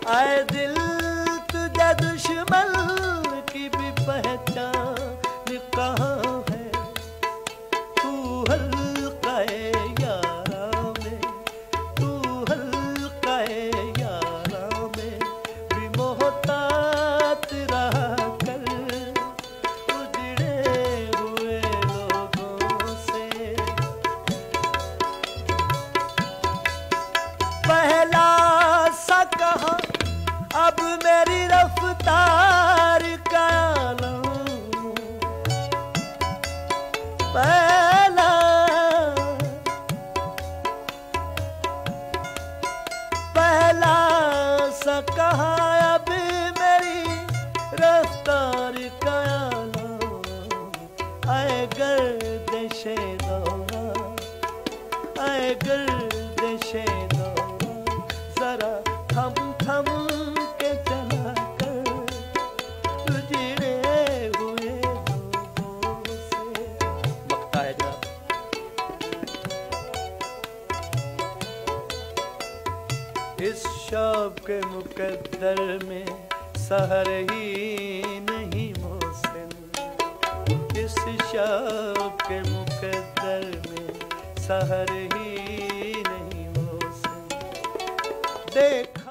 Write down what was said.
आए दिल तुझे दुश्मन की भी पहचान कहाँ है, तू हल्काए यारा में, तू हल्काए यारा में भी मोहतात रहा कर उजड़े हुए लोगों से। पहला सा कहा अब मेरी रफ्तार का आलम, पहला पहला सा कहा अब मेरी रफ्तार का आलम। आए गर्दिशे दौरा, आए गर्दिशे दौरा, जरा थम थम के चला कर उजड़े हुए लोगों से। मक्ता है जरा। इस शब के मुकद्दर में सहर ही नहीं मोहसिन, इस शब के मुकद्दर में सहर ही नहीं मोहसिन। देख